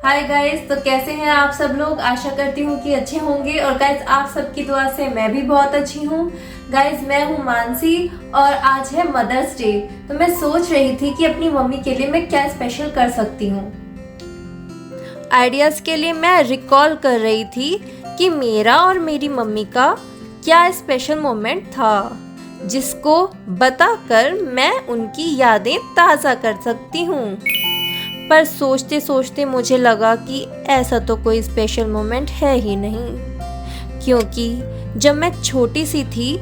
Hi guys, तो कैसे हैं आप सब लोग। आशा करती हूँ कि अच्छे होंगे। और गाइस, आप सबकी दुआ से मैं भी बहुत अच्छी हूँ। गाइस, मैं हूँ मानसी और आज है मदर्स डे। तो मैं सोच रही थी कि अपनी मम्मी के लिए मैं क्या स्पेशल कर सकती हूँ। आइडियाज़ के लिए मैं रिकॉल कर रही थी कि मेरा और मेरी मम्मी का क्या स्पेशल मोमेंट था जिसको बताकर मैं उनकी यादें ताज़ा कर सकती हूँ। पर सोचते सोचते मुझे लगा कि ऐसा तो कोई स्पेशल मोमेंट है ही नहीं, क्योंकि जब मैं छोटी सी थी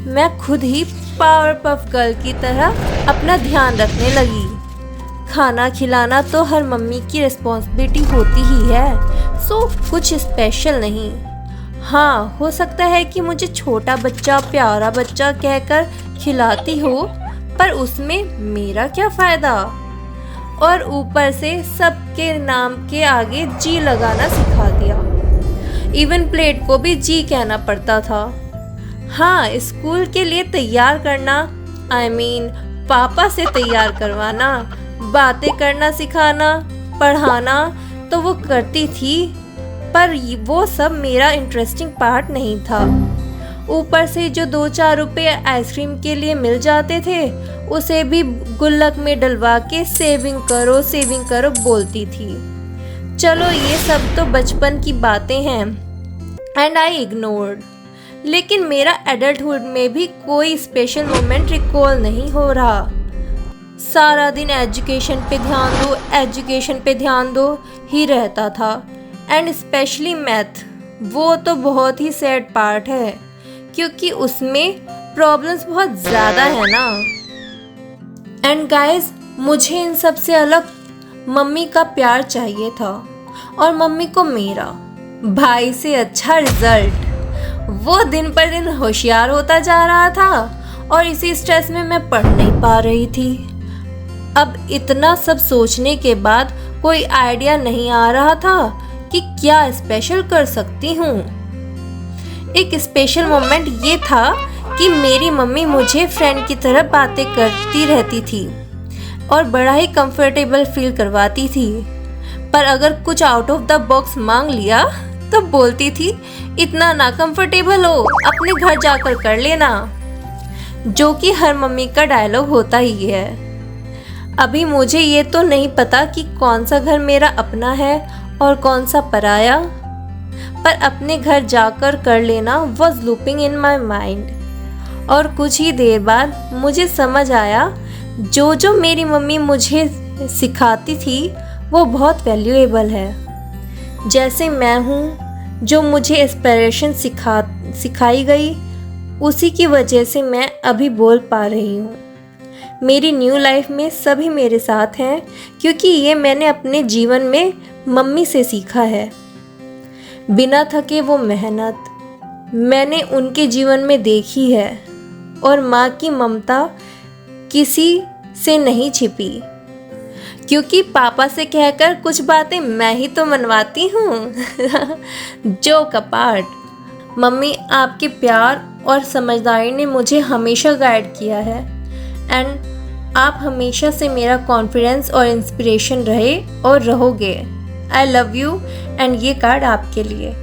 मैं खुद ही पावर पफ गर्ल की तरह अपना ध्यान रखने लगी। खाना खिलाना तो हर मम्मी की रिस्पॉन्सिबिलिटी होती ही है, सो कुछ स्पेशल नहीं। हाँ, हो सकता है कि मुझे छोटा बच्चा प्यारा बच्चा कहकर खिलाती हो, पर उसमें मेरा क्या फ़ायदा। और ऊपर से सबके नाम के आगे जी लगाना सिखा दिया। इवन प्लेट को भी जी कहना पड़ता था। हाँ, स्कूल के लिए तैयार करना, पापा से तैयार करवाना, बातें करना सिखाना, पढ़ाना तो वो करती थी, पर वो सब मेरा इंटरेस्टिंग पार्ट नहीं था। ऊपर से जो 2-4 रुपए आइसक्रीम के लिए मिल जाते थे उसे भी गुल्लक में डलवा के सेविंग करो बोलती थी। चलो, ये सब तो बचपन की बातें हैं एंड आई इग्नोर्ड। लेकिन मेरा एडल्टहुड में भी कोई स्पेशल मोमेंट रिकॉल नहीं हो रहा। सारा दिन एजुकेशन पे ध्यान दो ही रहता था। एंड स्पेशली मैथ, वो तो बहुत ही सैड पार्ट है, क्योंकि उसमें प्रॉब्लम्स बहुत ज़्यादा है ना। एंड गाइस, मुझे इन सब से अलग मम्मी का प्यार चाहिए था, और मम्मी को मेरा भाई से अच्छा रिजल्ट। वो दिन पर दिन होशियार होता जा रहा था और इसी स्ट्रेस में मैं पढ़ नहीं पा रही थी। अब इतना सब सोचने के बाद कोई आइडिया नहीं आ रहा था कि क्या स्पेशल कर सकती हूँ। एक स्पेशल मोमेंट ये था कि मेरी मम्मी मुझे फ्रेंड की तरह बातें करती रहती थी और बड़ा ही कंफर्टेबल फील करवाती थी। पर अगर कुछ आउट ऑफ द बॉक्स मांग लिया तो बोलती थी, इतना ना कंफर्टेबल हो, अपने घर जाकर कर लेना, जो कि हर मम्मी का डायलॉग होता ही है। अभी मुझे ये तो नहीं पता कि कौन सा घर मेरा अपना है और कौन सा पराया, पर अपने घर जाकर कर लेना was looping in my mind. और कुछ ही देर बाद मुझे समझ आया, जो मेरी मम्मी मुझे सिखाती थी वो बहुत वैल्यूएबल है। जैसे मैं हूँ, जो मुझे इंस्पिरेशन सिखाई गई, उसी की वजह से मैं अभी बोल पा रही हूँ। मेरी न्यू लाइफ में सभी मेरे साथ हैं, क्योंकि ये मैंने अपने जीवन में मम्मी से सीखा है। बिना थके वो मेहनत मैंने उनके जीवन में देखी है, और माँ की ममता किसी से नहीं छिपी, क्योंकि पापा से कहकर कुछ बातें मैं ही तो मनवाती हूँ। जो कपाट। मम्मी, आपके प्यार और समझदारी ने मुझे हमेशा गाइड किया है, एंड आप हमेशा से मेरा कॉन्फिडेंस और इंस्पिरेशन रहे और रहोगे। आई लव यू, एंड ये कार्ड आपके लिए।